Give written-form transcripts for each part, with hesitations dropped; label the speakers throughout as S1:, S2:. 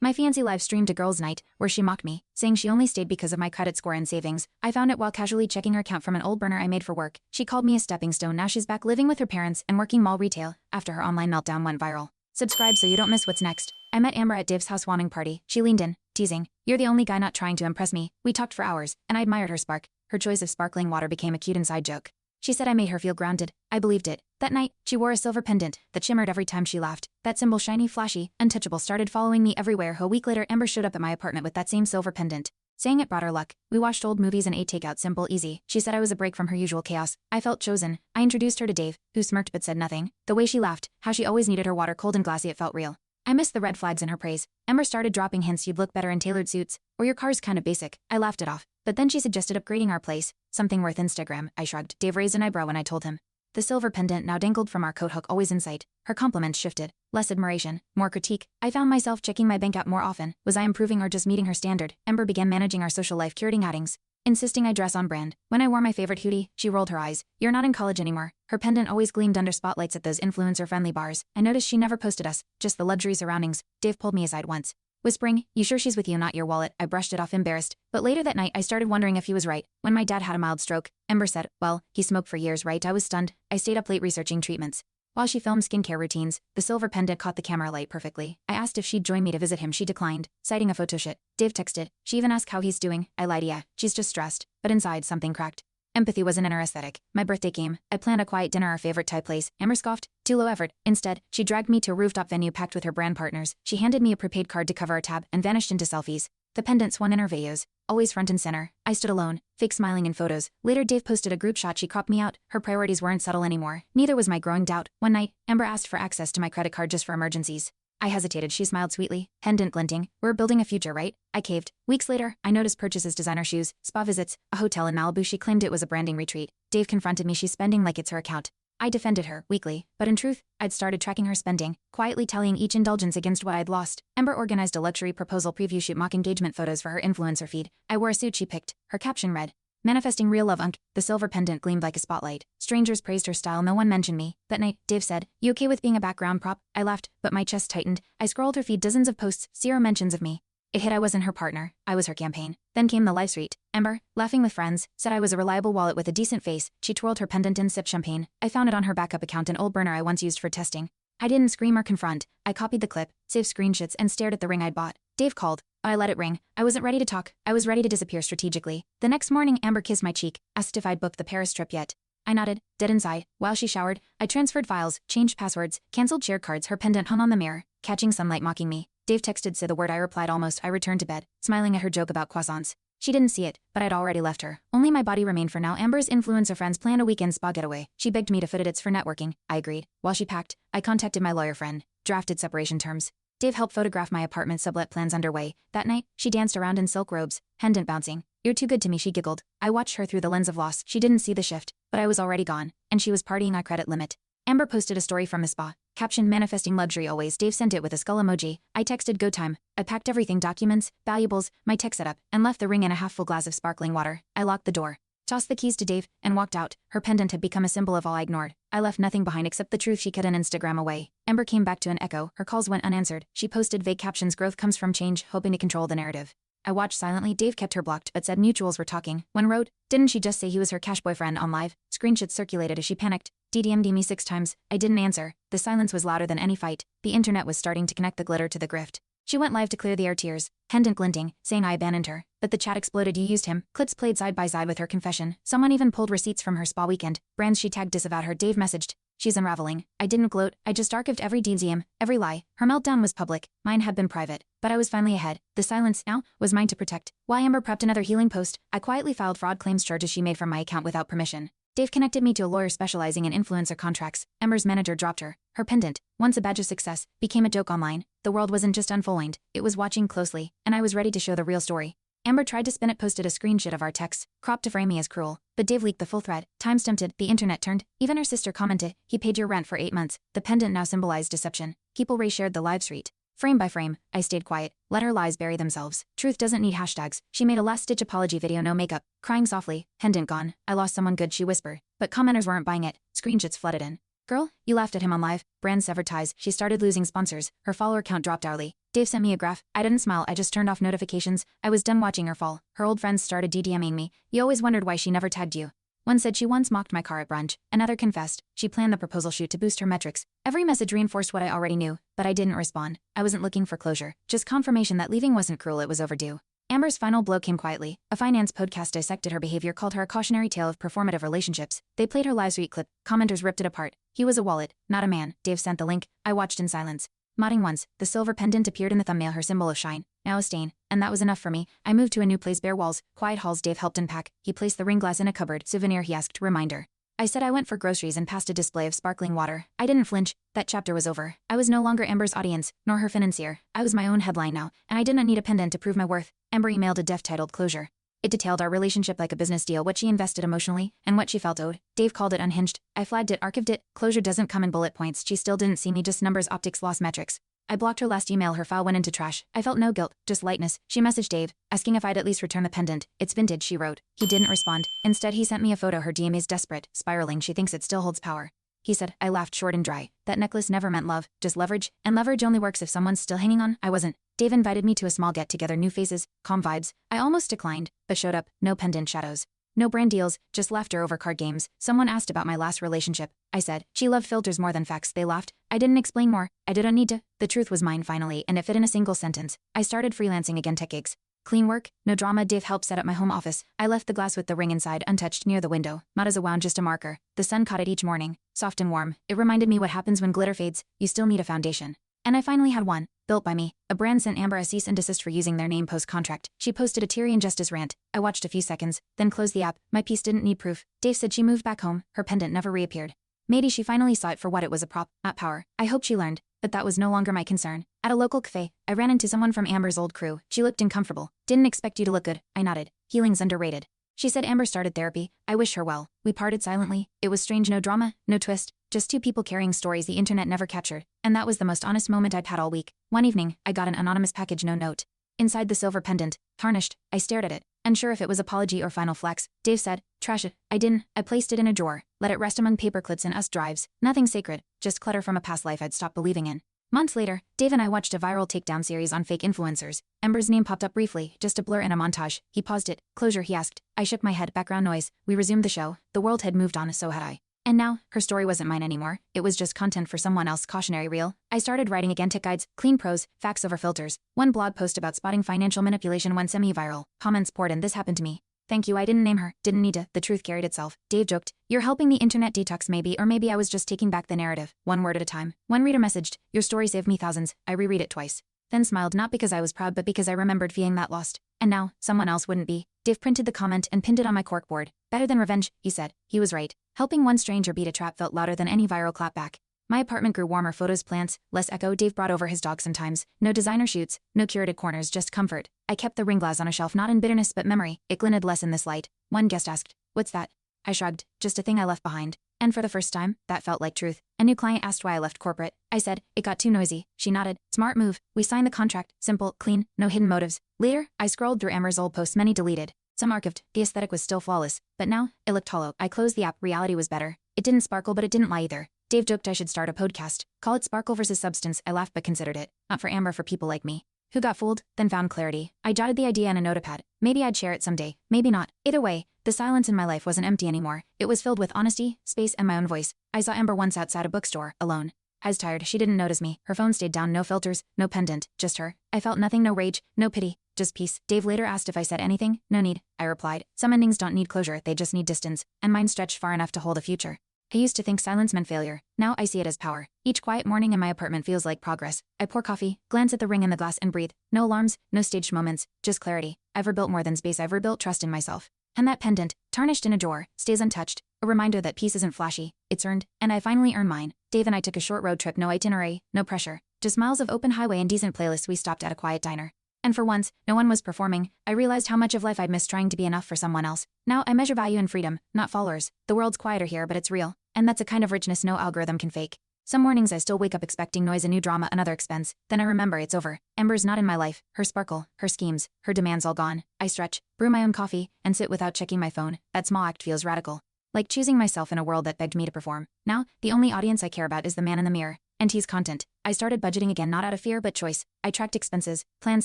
S1: My fiancé live streamed a girls' night, where she mocked me, saying she only stayed because of my credit score and savings. I found it while casually checking her account from an old burner I made for work. She called me a stepping stone. Now she's back living with her parents and working mall retail, after her online meltdown went viral. Subscribe so you don't miss what's next. I met Amber at Dave's housewarming party. She leaned in, teasing, "You're the only guy not trying to impress me." We talked for hours, and I admired her spark. Her choice of sparkling water became a cute inside joke. She said I made her feel grounded. I believed it. That night, she wore a silver pendant that shimmered every time she laughed. That symbol, shiny, flashy, untouchable, started following me everywhere. A week later, Amber showed up at my apartment with that same silver pendant, saying it brought her luck. We watched old movies and ate takeout. Simple, easy. She said I was a break from her usual chaos. I felt chosen. I introduced her to Dave, who smirked but said nothing. The way she laughed, how she always needed her water cold and glassy, it felt real. I missed the red flags in her praise. Amber started dropping hints: "You'd look better in tailored suits," or "Your car's kinda basic." I laughed it off. But then she suggested upgrading our place, something worth Instagram. I shrugged. Dave raised an eyebrow when I told him. The silver pendant now dangled from our coat hook, always in sight. Her compliments shifted. Less admiration, more critique. I found myself checking my bank app more often. Was I improving or just meeting her standard? Amber began managing our social life, curating outings, insisting I dress on brand. When I wore my favorite hoodie, she rolled her eyes. "You're not in college anymore." Her pendant always gleamed under spotlights at those influencer-friendly bars. I noticed she never posted us, just the luxury surroundings. Dave pulled me aside once, whispering, "You sure she's with you, not your wallet?" I brushed it off, embarrassed. But later that night, I started wondering if he was right. When my dad had a mild stroke, Amber said, "Well, he smoked for years, right?" I was stunned. I stayed up late researching treatments, while she filmed skincare routines. The silver pendant caught the camera light perfectly. I asked if she'd join me to visit him. She declined, citing a photo shoot. Dave texted. She even asked how he's doing. I lied, "Yeah, she's just stressed." But inside, something cracked. Empathy wasn't in her aesthetic. My birthday came. I planned a quiet dinner, our favorite Thai place. Amber scoffed. Too low effort. Instead, she dragged me to a rooftop venue packed with her brand partners. She handed me a prepaid card to cover a tab and vanished into selfies. The pendant swung in her videos, always front and center. I stood alone, fake smiling in photos. Later, Dave posted a group shot. She cropped me out. Her priorities weren't subtle anymore. Neither was my growing doubt. One night, Amber asked for access to my credit card just for emergencies. I hesitated. She smiled sweetly, pendant glinting. "We're building a future, right?" I caved. Weeks later, I noticed purchases: designer shoes, spa visits, a hotel in Malibu. She claimed it was a branding retreat. Dave confronted me. "She's spending like it's her account." I defended her, weakly, but in truth, I'd started tracking her spending, quietly tallying each indulgence against what I'd lost. Amber organized a luxury proposal preview shoot, mock engagement photos for her influencer feed. I wore a suit she picked. Her caption read, "Manifesting real love, Unc." The silver pendant gleamed like a spotlight. Strangers praised her style. No one mentioned me. That night, Dave said, "You okay with being a background prop?" I laughed, but my chest tightened. I scrolled her feed, dozens of posts, zero mentions of me. It hit I wasn't her partner, I was her campaign. Then came the live street. Amber, laughing with friends, said I was a reliable wallet with a decent face. She twirled her pendant and sipped champagne. I found it on her backup account, an old burner I once used for testing. I didn't scream or confront. I copied the clip, saved screenshots, and stared at the ring I'd bought. Dave called. I let it ring. I wasn't ready to talk. I was ready to disappear strategically. The next morning, Amber kissed my cheek, asked if I'd booked the Paris trip yet. I nodded, dead inside. While she showered, I transferred files, changed passwords, canceled shared cards. Her pendant hung on the mirror, catching sunlight, mocking me. Dave texted, "Say the word." I replied almost. I returned to bed, smiling at her joke about croissants. She didn't see it, but I'd already left her. Only my body remained for now. Amber's influencer friends planned a weekend spa getaway. She begged me to foot it for networking. I agreed. While she packed, I contacted my lawyer friend, drafted separation terms. Dave helped photograph my apartment, sublet plans underway. That night, she danced around in silk robes, pendant bouncing. "You're too good to me," she giggled. I watched her through the lens of loss. She didn't see the shift, but I was already gone, and she was partying our credit limit. Amber posted a story from the spa, captioned "Manifesting luxury always." Dave sent it with a skull emoji. I texted "Go time." I packed everything: documents, valuables, my tech setup, and left the ring in a half-full glass of sparkling water. I locked the door, tossed the keys to Dave, and walked out. Her pendant had become a symbol of all I ignored. I left nothing behind except the truth she cut an Instagram away. Amber came back to an echo. Her calls went unanswered. She posted vague captions: "Growth comes from change," hoping to control the narrative. I watched silently. Dave kept her blocked, but said mutuals were talking. One wrote, "Didn't she just say he was her cash boyfriend on live?" Screenshots circulated as she panicked. DM'd me 6 times. I didn't answer. The silence was louder than any fight. The internet was starting to connect the glitter to the grift. She went live to clear the air, tears, pendant glinting, saying I abandoned her. But the chat exploded. "You used him." Clips played side by side with her confession. Someone even pulled receipts from her spa weekend. Brands she tagged disavowed her. Dave messaged, "She's unraveling." I didn't gloat. I just archived every DMs, every lie. Her meltdown was public. Mine had been private. But I was finally ahead. The silence, now, was mine to protect. While Amber prepped another healing post, I quietly filed fraud claims charges she made from my account without permission. Dave connected me to a lawyer specializing in influencer contracts. Amber's manager dropped her. Her pendant, once a badge of success, became a joke online. The world wasn't just unfolding, it was watching closely, and I was ready to show the real story. Amber tried to spin it, posted a screenshot of our text, cropped to frame me as cruel, but Dave leaked the full thread. Time-stamped it, the internet turned. Even her sister commented, "He paid your rent for 8 months." The pendant now symbolized deception. People reshared the live street. Frame by frame, I stayed quiet, let her lies bury themselves. Truth doesn't need hashtags. She made a last-ditch apology video, no makeup, crying softly, pendant gone. "I lost someone good," she whispered. But commenters weren't buying it. Screenshots flooded in. Girl, you laughed at him on live. Brand severed ties. She started losing sponsors. Her follower count dropped hourly. Dave sent me a graph. I didn't smile. I just turned off notifications. I was done watching her fall. Her old friends started DMing me. You always wondered why she never tagged you. One said she once mocked my car at brunch. Another confessed she planned the proposal shoot to boost her metrics. Every message reinforced what I already knew, but I didn't respond. I wasn't looking for closure. Just confirmation that leaving wasn't cruel, it was overdue. Amber's final blow came quietly. A finance podcast dissected her behavior, called her a cautionary tale of performative relationships. They played her live tweet clip. Commenters ripped it apart. He was a wallet, not a man. Dave sent the link. I watched in silence. Modding once, the silver pendant appeared in the thumbnail, her symbol of shine. Now a stain. And that was enough for me. I moved to a new place, bare walls, quiet halls. Dave helped unpack. He placed the ring glass in a cupboard. Souvenir, he asked. Reminder. I said I went for groceries and passed a display of sparkling water. I didn't flinch. That chapter was over. I was no longer Amber's audience, nor her financier. I was my own headline now, and I didn't need a pendant to prove my worth. Amber emailed a def-titled closure. It detailed our relationship like a business deal, what she invested emotionally, and what she felt owed. Dave called it unhinged. I flagged it, archived it. Closure doesn't come in bullet points. She still didn't see me, just numbers, optics, lost metrics. I blocked her last email. Her file went into trash. I felt no guilt, just lightness. She messaged Dave, asking if I'd at least return the pendant. It's vintage, she wrote. He didn't respond. Instead, he sent me a photo. Her DM is desperate, spiraling. She thinks it still holds power. He said. I laughed, short and dry. That necklace never meant love, just leverage, and leverage only works if someone's still hanging on. I wasn't. Dave invited me to a small get-together, new faces, calm vibes. I almost declined, but showed up. No pendant shadows. No brand deals, just laughter over card games. Someone asked about my last relationship. I said, she loved filters more than facts. They laughed. I didn't explain more. I didn't need to. The truth was mine finally, and it fit in a single sentence. I started freelancing again, tech gigs. Clean work, no drama. Dave helped set up my home office. I left the glass with the ring inside, untouched, near the window. Not as a wound, just a marker. The sun caught it each morning, soft and warm. It reminded me what happens when glitter fades. You still need a foundation. And I finally had one, built by me. A brand sent Amber a cease and desist for using their name post-contract. She posted a teary injustice rant. I watched a few seconds, then closed the app. My piece didn't need proof. Dave said she moved back home. Her pendant never reappeared. Maybe she finally saw it for what it was, a prop, not power. I hope she learned, but that was no longer my concern. At a local cafe, I ran into someone from Amber's old crew. She looked uncomfortable. Didn't expect you to look good. I nodded. Healing's underrated. She said Amber started therapy. I wish her well. We parted silently. It was strange, no drama, no twist. Just two people carrying stories the internet never captured. And that was the most honest moment I'd had all week. One evening, I got an anonymous package, no note. Inside the silver pendant, tarnished. I stared at it, unsure if it was apology or final flex. Dave said, trash it. I didn't. I placed it in a drawer. Let it rest among paperclips and US drives. Nothing sacred, just clutter from a past life I'd stopped believing in. Months later, Dave and I watched a viral takedown series on fake influencers. Amber's name popped up briefly, just a blur in a montage. He paused it. Closure, he asked. I shook my head, background noise. We resumed the show. The world had moved on, so had I. And now, her story wasn't mine anymore. It was just content for someone else, cautionary reel. I started writing again, tech guides, clean prose, facts over filters. One blog post about spotting financial manipulation went semi-viral. Comments poured in, this happened to me. Thank you, I didn't name her, didn't need to. The truth carried itself. Dave joked, you're helping the internet detox maybe, or maybe I was just taking back the narrative, one word at a time. One reader messaged, your story saved me thousands. I reread it twice. Then smiled, not because I was proud, but because I remembered feeling that lost. And now, someone else wouldn't be. Dave printed the comment and pinned it on my corkboard. Better than revenge, he said. He was right. Helping one stranger beat a trap felt louder than any viral clapback. My apartment grew warmer, photos, plants, less echo. Dave brought over his dog sometimes. No designer shoots, no curated corners, just comfort. I kept the ring glass on a shelf, not in bitterness but memory. It glinted less in this light. One guest asked, what's that? I shrugged, just a thing I left behind. And for the first time, that felt like truth. A new client asked why I left corporate. I said, it got too noisy. She nodded. Smart move. We signed the contract. Simple, clean, no hidden motives. Later, I scrolled through Amber's old posts, many deleted. Some archived. The aesthetic was still flawless. But now, it looked hollow. I closed the app. Reality was better. It didn't sparkle, but it didn't lie either. Dave joked I should start a podcast. Call it Sparkle versus Substance. I laughed but considered it. Not for Amber, for people like me. Who got fooled, then found clarity. I jotted the idea on a notepad. Maybe I'd share it someday. Maybe not. Either way, the silence in my life wasn't empty anymore. It was filled with honesty, space, and my own voice. I saw Amber once outside a bookstore, alone. Eyes tired, she didn't notice me. Her phone stayed down, no filters, no pendant, just her. I felt nothing, no rage, no pity, just peace. Dave later asked if I said anything. No need. I replied. Some endings don't need closure, they just need distance. And mine stretched far enough to hold a future. I used to think silence meant failure. Now I see it as power. Each quiet morning in my apartment feels like progress. I pour coffee, glance at the ring in the glass, and breathe. No alarms, no staged moments, just clarity. I've rebuilt more than space, I've rebuilt trust in myself. And that pendant, tarnished in a drawer, stays untouched. A reminder that peace isn't flashy, it's earned, and I finally earned mine. Dave and I took a short road trip, no itinerary, no pressure. Just miles of open highway and decent playlists. We stopped at a quiet diner. And for once, no one was performing. I realized how much of life I'd missed trying to be enough for someone else. Now I measure value in freedom, not followers. The world's quieter here, but it's real. And that's a kind of richness no algorithm can fake. Some mornings I still wake up expecting noise, a new drama, another expense. Then I remember it's over. Amber's not in my life. Her sparkle, her schemes, her demands all gone. I stretch, brew my own coffee, and sit without checking my phone. That small act feels radical. Like choosing myself in a world that begged me to perform. Now, the only audience I care about is the man in the mirror. And he's content. I started budgeting again, not out of fear but choice. I tracked expenses, planned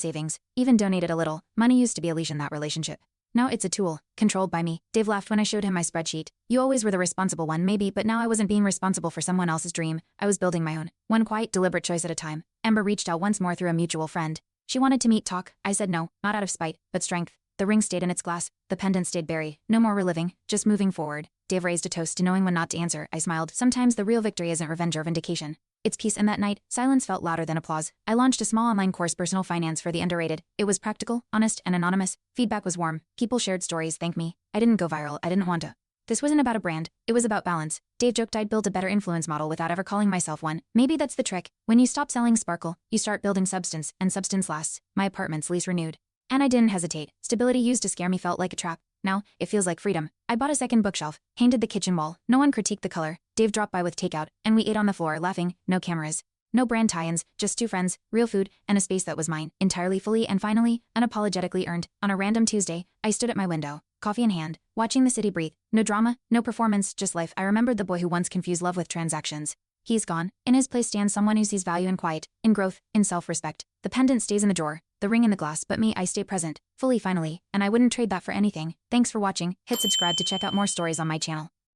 S1: savings, even donated a little. Money used to be a leash in that relationship. Now it's a tool, controlled by me. Dave laughed when I showed him my spreadsheet. You always were the responsible one, maybe, but now I wasn't being responsible for someone else's dream. I was building my own. One quiet, deliberate choice at a time. Ember reached out once more through a mutual friend. She wanted to meet, talk. I said no, not out of spite, but strength. The ring stayed in its glass. The pendant stayed buried. No more reliving, just moving forward. Dave raised a toast to knowing when not to answer. I smiled. Sometimes the real victory isn't revenge or vindication. It's peace, and that night, silence felt louder than applause. I launched a small online course, Personal Finance for the Underrated. It was practical, honest, and anonymous. Feedback was warm. People shared stories, thanked me. I didn't go viral. I didn't want to. This wasn't about a brand. It was about balance. Dave joked I'd build a better influence model without ever calling myself one. Maybe that's the trick. When you stop selling sparkle, you start building substance, and substance lasts. My apartment's lease renewed. And I didn't hesitate. Stability used to scare me, felt like a trap. Now, it feels like freedom. I bought a second bookshelf, painted the kitchen wall. No one critiqued the color. Dave dropped by with takeout, and we ate on the floor, laughing. No cameras. No brand tie-ins, just two friends, real food, and a space that was mine, entirely, fully, and finally, unapologetically earned. On a random Tuesday, I stood at my window, coffee in hand, watching the city breathe. No drama, no performance, just life. I remembered the boy who once confused love with transactions. He's gone. In his place stands someone who sees value in quiet, in growth, in self-respect. The pendant stays in the drawer, the ring in the glass, but me, I stay present, fully, finally, and I wouldn't trade that for anything. Thanks for watching. Hit subscribe to check out more stories on my channel.